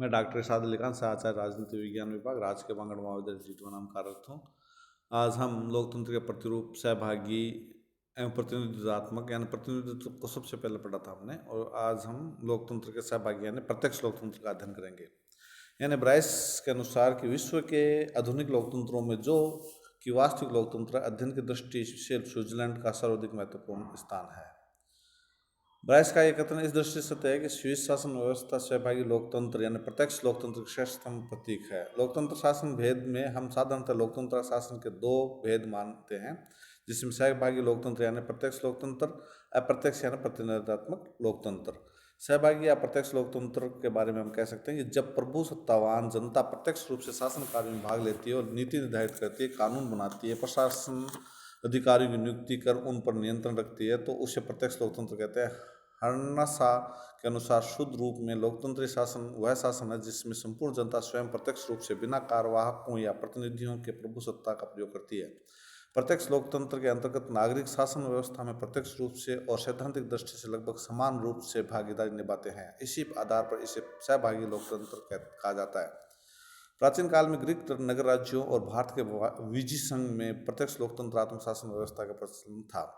मैं डॉक्टर इरशाद अली खान, सहाचार्य राजनीति विज्ञान विभाग, राजकीय बांगड़ महाविद्यालय जीतवा नाम कार्यरत हूँ। आज हम लोकतंत्र के प्रतिरूप, सहभागी एवं प्रतिनिधित्वात्मक यानी प्रतिनिधित्व को सबसे पहले पढ़ा था हमने, और आज हम लोकतंत्र के सहभागी यानी प्रत्यक्ष लोकतंत्र का अध्ययन करेंगे। यानी ब्राइस के अनुसार कि विश्व के आधुनिक लोकतंत्रों में जो कि वास्तविक लोकतंत्र अध्ययन की दृष्टि से स्विट्जरलैंड का सर्वाधिक महत्वपूर्ण स्थान है। ब्राइस का यह कथन इस दृष्टि से है कि स्विस शासन व्यवस्था सहभागी लोकतंत्र यानी प्रत्यक्ष लोकतंत्र का श्रेष्ठतम प्रतीक है। लोकतंत्र शासन भेद में हम साधारणतः लोकतंत्र शासन के दो भेद मानते हैं, जिसमें सहभागी लोकतंत्र यानी प्रत्यक्ष लोकतंत्र, अप्रत्यक्ष यानी प्रतिनिधित्वात्मक लोकतंत्र। सहभागी या प्रत्यक्ष लोकतंत्र के बारे में हम कह सकते हैं कि जब प्रभुसत्तावान जनता प्रत्यक्ष रूप से शासन कार्य में भाग लेती है और नीति निर्धारित करती है, कानून बनाती है, प्रशासन अधिकारियों की नियुक्ति कर उन पर नियंत्रण रखती है, तो उसे प्रत्यक्ष लोकतंत्र कहते हैं। हर्नसा के अनुसार शुद्ध रूप में लोकतंत्री शासन वह शासन है जिसमें संपूर्ण जनता स्वयं प्रत्यक्ष रूप से बिना कार्यवाहकों या प्रतिनिधियों के प्रभुसत्ता का प्रयोग करती है। प्रत्यक्ष लोकतंत्र के अंतर्गत नागरिक शासन व्यवस्था में प्रत्यक्ष रूप से और सैद्धांतिक दृष्टि से लगभग समान रूप से भागीदारी निभाते हैं। इसी आधार पर इसे सहभागी लोकतंत्र कहा जाता है। प्राचीन काल में ग्रीक नगर राज्यों और भारत के विजी संघ में प्रत्यक्ष लोकतंत्रात्मक शासन व्यवस्था का प्रचलन था।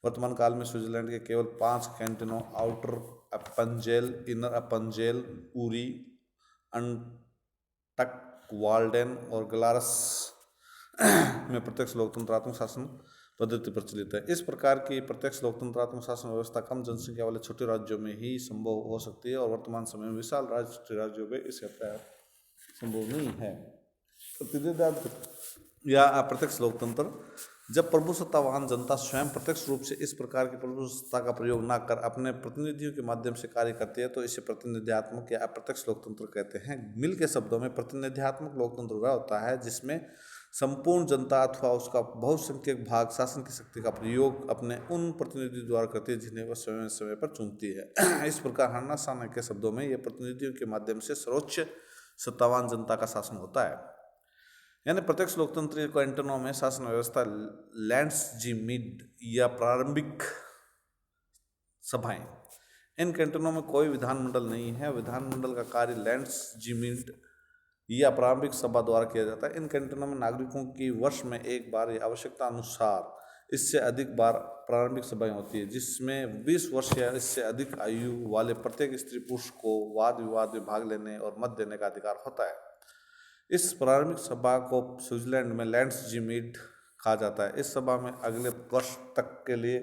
वर्तमान काल में स्विट्जरलैंड के केवल 5 कैंटनों आउटर अपंजेल, इनर अपंजेल, उरी, अंटक, वाल्डेन और ग्लारस में प्रत्यक्ष लोकतंत्रात्मक शासन पद्धति प्रचलित है। इस प्रकार की प्रत्यक्ष लोकतंत्रात्मक शासन व्यवस्था कम जनसंख्या वाले छोटे राज्यों में ही संभव हो सकती है और वर्तमान समय में विशाल राज्यों में इसे संभव नहीं है। प्रतिनिधित्व या अप्रत्यक्ष लोकतंत्र, जब प्रभुसत्तावान जनता स्वयं प्रत्यक्ष रूप से इस प्रकार की प्रभुसत्ता का प्रयोग न कर अपने प्रतिनिधियों के माध्यम से कार्य करती है, तो इसे प्रतिनिधित्वात्मक या अप्रत्यक्ष लोकतंत्र कहते हैं। मिल के शब्दों में प्रतिनिधित्वात्मक लोकतंत्र वह होता है जिसमें संपूर्ण जनता अथवा उसका बहुसंख्यक भाग शासन की शक्ति का प्रयोग अपने उन प्रतिनिधियों द्वारा करती है जिन्हें वह समय समय पर चुनती है। इस प्रकार हर्नसा के शब्दों में यह प्रतिनिधियों के माध्यम से सर्वोच्च सत्तावान जनता का शासन होता है। यानी प्रत्यक्ष लोकतंत्र कैंटनों में शासन व्यवस्था लैंड्सजीमिट या प्रारंभिक सभाएं। इन कैंटनों में कोई विधानमंडल नहीं है। विधानमंडल का कार्य लैंड्सजीमिट या प्रारंभिक सभा द्वारा किया जाता है। इन कैंटनों में नागरिकों की वर्ष में एक बार या आवश्यकता अनुसार इससे अधिक बार प्रारंभिक सभाएं होती है, जिसमें 20 वर्ष या इससे अधिक आयु वाले प्रत्येक स्त्री पुरुष को वाद विवाद में भाग लेने और मत देने का अधिकार होता है। इस प्रारंभिक सभा को स्विट्जरलैंड में लैंड्सजीमिट कहा जाता है। इस सभा में अगले वर्ष तक के लिए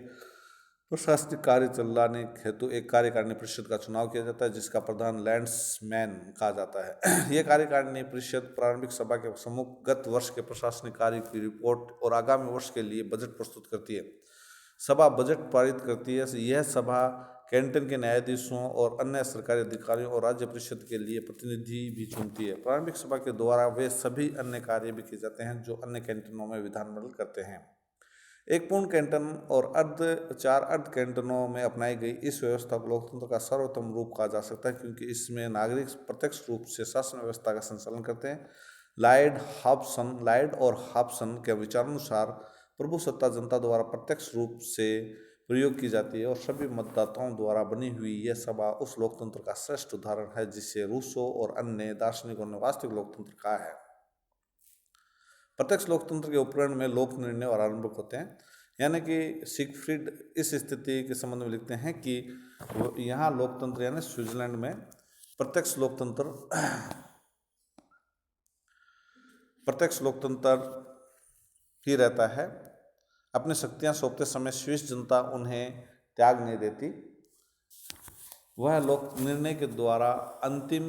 प्रशासनिक कार्य चलाने हेतु एक कार्यकारिणी परिषद का चुनाव किया जाता है, जिसका प्रधान लैंड्समैन कहा जाता है। यह कार्यकारिणी परिषद प्रारंभिक सभा के सम्मुख गत वर्ष के प्रशासनिक कार्य की रिपोर्ट और आगामी वर्ष के लिए बजट प्रस्तुत करती है। सभा बजट पारित करती है। यह सभा कैंटन के न्यायाधीशों और अन्य सरकारी अधिकारियों और राज्य परिषद के लिए प्रतिनिधि भी चुनती है। प्रारंभिक सभा के द्वारा वे सभी अन्य कार्य भी किए जाते हैं जो अन्य कैंटनों में विधानमंडल करते हैं। एक पूर्ण कैंटन और चार अर्ध कैंटनों में अपनाई गई इस व्यवस्था को लोकतंत्र का सर्वोत्तम रूप कहा जा सकता है, क्योंकि इसमें नागरिक प्रत्यक्ष रूप से शासन व्यवस्था का संचालन करते हैं। लाइड और हॉब्सन के विचारानुसार प्रभुसत्ता जनता द्वारा प्रत्यक्ष रूप से प्रयोग की जाती है और सभी मतदाताओं द्वारा बनी हुई यह सभा उस लोकतंत्र का श्रेष्ठ उदाहरण है जिसे रूसो और अन्य दार्शनिकों ने वास्तविक लोकतंत्र कहा है। प्रत्यक्ष लोकतंत्र के उपकरण में लोक निर्णय और आरंभक होते हैं। यानी कि सिगफ्रीड इस स्थिति के संबंध में लिखते हैं कि यहाँ लोकतंत्र यानी स्विट्जरलैंड में प्रत्यक्ष लोकतंत्र ही रहता है। अपनी शक्तियां सौंपते समय स्विस जनता उन्हें त्याग नहीं देती। वह लोक निर्णय के द्वारा अंतिम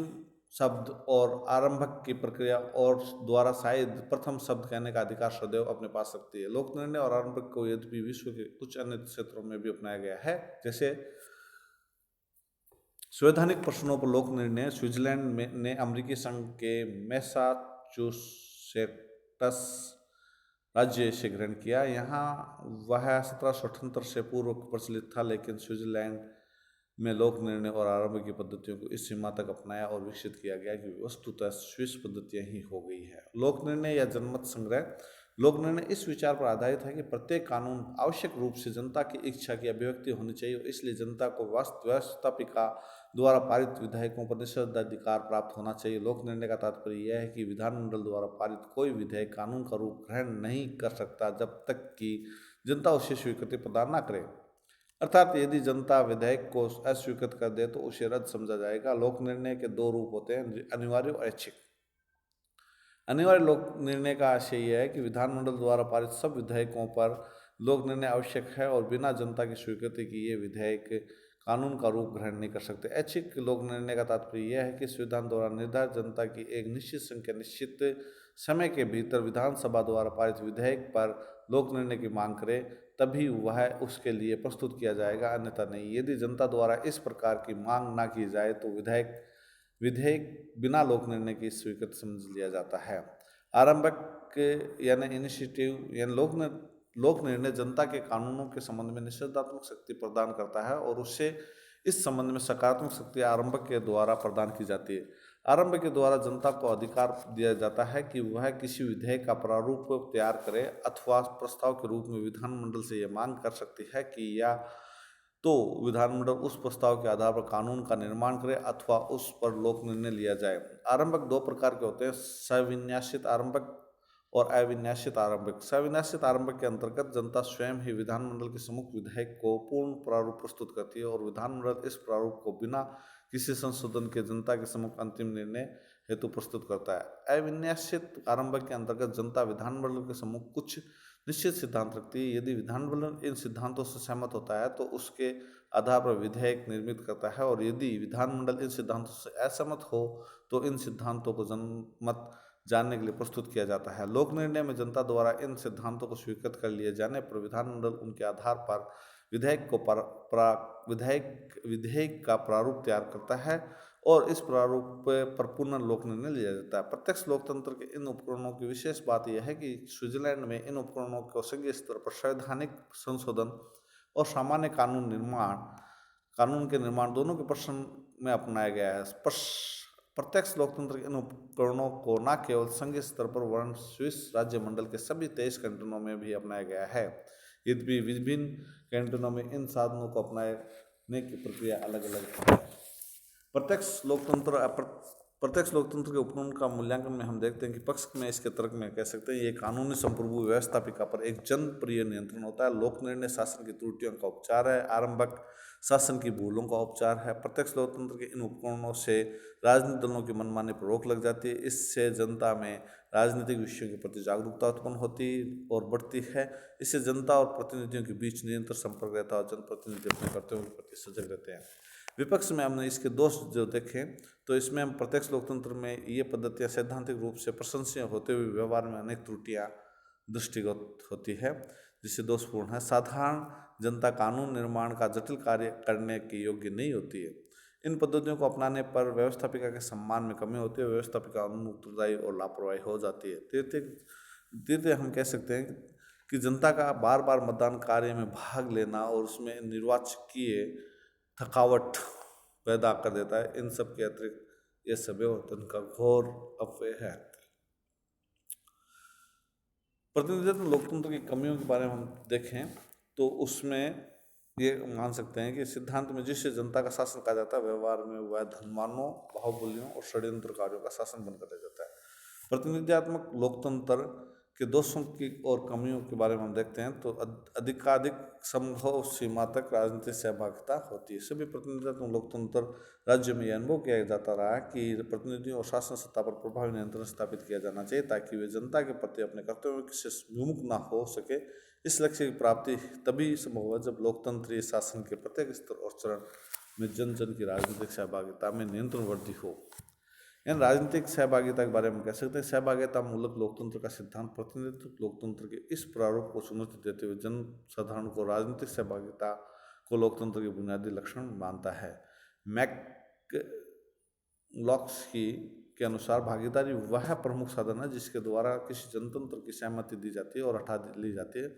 शब्द और आरंभक की प्रक्रिया और द्वारा शायद प्रथम शब्द कहने का अधिकार सदैव अपने पास रखती है। लोक निर्णय और आरंभक को यद्यपि विश्व के कुछ अन्य क्षेत्रों में भी अपनाया गया है, जैसे संवैधानिक प्रश्नों पर लोक निर्णय स्विट्जरलैंड ने अमेरिकी संघ के मैसाचुसेट्स राज्य से ग्रहण किया। यहाँ वह 1778 से पूर्व प्रचलित था, लेकिन स्विट्जरलैंड में लोक निर्णय और आरंभ की पद्धतियों को इस सीमा तक अपनाया और विकसित किया गया कि वस्तुतः स्विस पद्धतियां ही हो गई है। लोक निर्णय या जनमत संग्रह। लोक निर्णय इस विचार पर आधारित है कि प्रत्येक कानून आवश्यक रूप से जनता की इच्छा की अभिव्यक्ति होनी चाहिए, इसलिए जनता को व्यवस्थापिका द्वारा पारित विधेयकों पर निषेधाधिकार प्राप्त होना चाहिए। लोक निर्णय का तात्पर्य यह है कि विधानमंडल द्वारा पारित कोई विधेयक कानून का रूप ग्रहण नहीं कर सकता जब तक कि जनता उसे स्वीकृति प्रदान न करे। अर्थात यदि जनता विधेयक को अस्वीकृत कर दे तो उसे रद्द समझा जाएगा। लोक निर्णय के दो रूप होते हैं, अनिवार्य और ऐच्छिक। अनिवार्य लोक निर्णय का आशय यह है कि विधानमंडल द्वारा पारित सब विधेयकों पर लोक निर्णय आवश्यक है और बिना जनता की स्वीकृति की ये विधेयक कानून का रूप ग्रहण नहीं कर सकते। ऐच्छिक लोक निर्णय का तात्पर्य यह है कि संविधान द्वारा निर्धारित जनता की एक निश्चित संख्या निश्चित समय के भीतर विधानसभा द्वारा पारित विधेयक पर लोक निर्णय की मांग करे तभी वह उसके लिए प्रस्तुत किया जाएगा, अन्यथा नहीं। यदि जनता द्वारा इस प्रकार की मांग न की जाए तो विधेयक बिना लोक निर्णय की स्वीकृत समझ लिया जाता है। आरंभक यानी इनिशिएटिव यानी लोक निर्णय जनता के कानूनों के संबंध में निषेधात्मक शक्ति प्रदान करता है और उससे इस संबंध में सकारात्मक शक्ति आरंभक के द्वारा प्रदान की जाती है। आरंभक के द्वारा जनता को अधिकार दिया जाता है कि वह किसी विधेयक का प्रारूप तैयार करे अथवा प्रस्ताव के रूप में विधानमंडल से यह मांग कर सकती है कि या तो विधानमंडल उस प्रस्ताव के आधार पर कानून का निर्माण करे अथवा उस पर लोक निर्णय लिया जाए। आरंभक दो प्रकार के होते हैं, सविन्यासित आरंभक और अविन्यासित आरंभक। सविन्यासित आरंभक के अंतर्गत जनता स्वयं ही विधानमंडल के सम्मुख विधेयक को पूर्ण प्रारूप प्रस्तुत करती है और विधानमंडल इस प्रारूप को बिना किसी संशोधन के जनता के सम्मुख अंतिम निर्णय हेतु प्रस्तुत करता है। अविन्यासित आरंभक के अंतर्गत जनता विधानमंडल के सम्मुख कुछ निश्चित सिद्धांत रखती है। यदि विधानमंडल इन सिद्धांतों से सहमत होता है तो उसके आधार पर विधेयक निर्मित करता है और यदि विधानमंडल इन सिद्धांतों से असहमत हो तो इन सिद्धांतों को जनमत जानने के लिए प्रस्तुत किया जाता है। लोक निर्णय में जनता द्वारा इन सिद्धांतों को स्वीकृत कर लिए जाने पर विधानमंडल उनके आधार पर विधेयक का प्रारूप तैयार करता है और इस प्रारूप पर पूर्ण लोक निर्णय लिया जाता है। प्रत्यक्ष लोकतंत्र के इन उपकरणों की विशेष बात यह है कि स्विट्जरलैंड में इन उपकरणों को संघीय स्तर पर संवैधानिक संशोधन और सामान्य कानून के निर्माण दोनों के प्रश्न में अपनाया गया है। प्रत्यक्ष लोकतंत्र के इन उपकरणों को न केवल संघीय स्तर पर वरन स्विस राज्यमंडल के सभी 23 कैंटोनों में भी अपनाया गया है। यद्यपि विभिन्न कैंटोनों में इन साधनों को अपनाने की प्रक्रिया अलग अलग है। प्रत्यक्ष लोकतंत्र के उपकरण का मूल्यांकन में हम देखते हैं कि पक्ष में इसके तर्क में कह सकते हैं ये कानूनी संप्रभु व्यवस्थापिका पर एक जनप्रिय नियंत्रण होता है। लोक निर्णय शासन की त्रुटियों का उपचार है, आरंभक शासन की भूलों का उपचार है। प्रत्यक्ष लोकतंत्र के इन उपकरणों से राजनीतिक दलों की मनमानी पर रोक लग जाती है। इससे जनता में राजनीतिक विषयों के प्रति जागरूकता उत्पन्न होती और बढ़ती है। इससे जनता और प्रतिनिधियों के बीच निरंतर संपर्क रहता है और जनप्रतिनिधि अपने कर्तव्यों के प्रति सजग रहते हैं। विपक्ष में हमने इसके दोष जो देखें तो इसमें हम प्रत्यक्ष लोकतंत्र में ये पद्धतियाँ सैद्धांतिक रूप से प्रशंसनीय होते हुए व्यवहार में अनेक त्रुटियाँ दृष्टिगत होती है जिससे दोषपूर्ण है। साधारण जनता कानून निर्माण का जटिल कार्य करने के योग्य नहीं होती है। इन पद्धतियों को अपनाने पर व्यवस्थापिका के सम्मान में कमी होती है, व्यवस्थापिका अनुत्तरदायी और लापरवाही हो जाती है। तृतीय हम कह सकते हैं कि जनता का बार बार मतदान कार्य में भाग लेना और उसमें निर्वाचकीय थकावट पैदा कर देता है। इन सब के अतिरिक्त यह सभ्यवर्तन का घोर अपव्यय है। प्रतिनिधित्व लोकतंत्र की कमियों के बारे में हम देखें तो उसमें ये मान सकते हैं कि सिद्धांत में जिससे जनता का शासन कहा जाता है व्यवहार में वह धनवानों, बाहुबलियों और षड्यंत्रकारियों का शासन बनकर रह जाता है। प्रतिनिधित्वात्मक लोकतंत्र के दोषों की और कमियों के बारे में हम देखते हैं तो अधिकाधिक संभव सीमा तक राजनीतिक सहभागिता होती है। सभी प्रतिनिधित्व लोकतंत्र राज्य में यह अनुभव किया जाता रहा है कि प्रतिनिधियों और शासन सत्ता पर प्रभावी नियंत्रण स्थापित किया जाना चाहिए ताकि वे जनता के प्रति अपने कर्तव्यों से विमुख न हो सके। इस लक्ष्य की प्राप्ति तभी संभव है जब लोकतंत्रीय शासन के प्रत्येक स्तर और चरण में जन जन की राजनीतिक सहभागिता में नियंत्रण वृद्धि हो। इन राजनीतिक सहभागिता के बारे में कह सकते हैं सहभागिता मूलक लोकतंत्र का सिद्धांत प्रतिनिधित्व लोकतंत्र के इस प्रारूप को चुनौती देते हुए जन साधारण को राजनीतिक सहभागिता को लोकतंत्र के बुनियादी लक्षण मानता है। मैकलॉक्स्की के अनुसार भागीदारी वह प्रमुख साधन है जिसके द्वारा किसी जनतंत्र की सहमति दी जाती है और हटा ली जाती है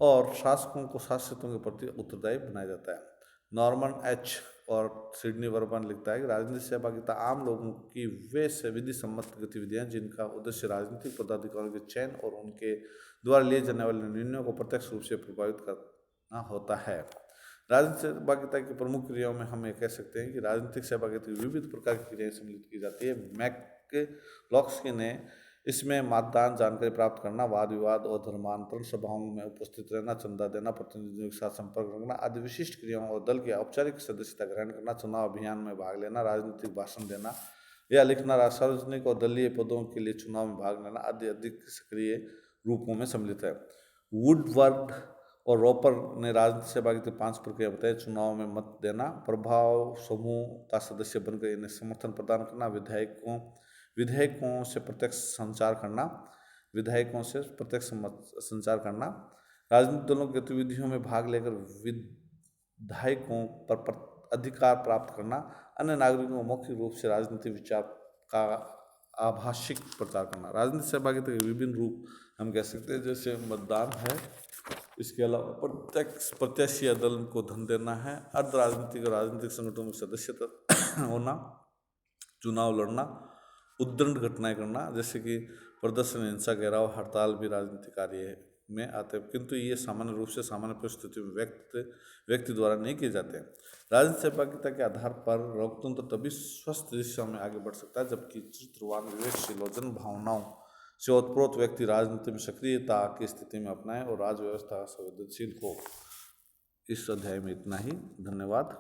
और शासकों को शासितों के प्रति उत्तरदायी बनाया जाता है। नॉर्मन एच और सिडनी वर्मन लिखता है कि राजनीतिक सहभागिता आम लोगों की वे विधि सम्मत गतिविधियां जिनका उद्देश्य राजनीतिक पदाधिकारियों के चयन और उनके द्वारा लिए जाने वाले निर्णयों को प्रत्यक्ष रूप से प्रभावित करना होता है। राजनीतिक सहभागिता की प्रमुख क्रियाओं में हम ये कह सकते हैं कि राजनीतिक सहभागिता की विविध प्रकार की क्रियाएं सम्मिलित की जाती है। मैकलॉस्की ने इसमें मतदान, जानकारी प्राप्त करना, वाद विवाद और धर्मांतरण, सभाओं में उपस्थित रहना, चंदा देना, प्रतिनिधियों के साथ संपर्क रखना आदि विशिष्ट क्रियाओं और दल की औपचारिक सदस्यता ग्रहण करना, चुनाव अभियान में भाग लेना, राजनीतिक भाषण देना या लिखना, सार्वजनिक और दलीय पदों के लिए चुनाव में भाग लेना आदि अधिक सक्रिय रूपों में सम्मिलित है। वुडवर्ड और रोपर ने राजनीतिक सहभागिता की 5 प्रक्रिया बताई। चुनाव में मत देना, प्रभाव समूह का सदस्य बनकर इन्हें समर्थन प्रदान करना, विधेयकों से प्रत्यक्ष संचार करना, राजनीतिक दलों की गतिविधियों में भाग लेकर विधायकों पर अधिकार प्राप्त करना, अन्य नागरिकों को मौखिक रूप से राजनीतिक विचार का आभाषिक प्रचार करना। राजनीतिक सहभागिता के विभिन्न रूप हम कह सकते हैं, जैसे मतदान है, इसके अलावा प्रत्यक्ष प्रत्याशी या दल को धन देना है, अर्ध राजनीतिक और राजनीतिक संगठनों में सदस्यता होना, चुनाव लड़ना, उद्दंड घटनाएं करना जैसे कि प्रदर्शन, हिंसा, घेराव, हड़ताल भी राजनीतिक कार्य में आते हैं, किंतु ये सामान्य रूप से सामान्य परिस्थितियों में व्यक्ति द्वारा नहीं किए जाते हैं। राजनीतिक सहभागिता के आधार पर लोकतंत्र तभी स्वस्थ दिशा में आगे बढ़ सकता है जबकि चरित्रवान, विवेकशील और जन भावनाओं से ओतप्रोत व्यक्ति राजनीति में सक्रियता की स्थिति में अपनाए और राज्य व्यवस्था संवेदनशील हो। इस अध्याय में इतना ही। धन्यवाद।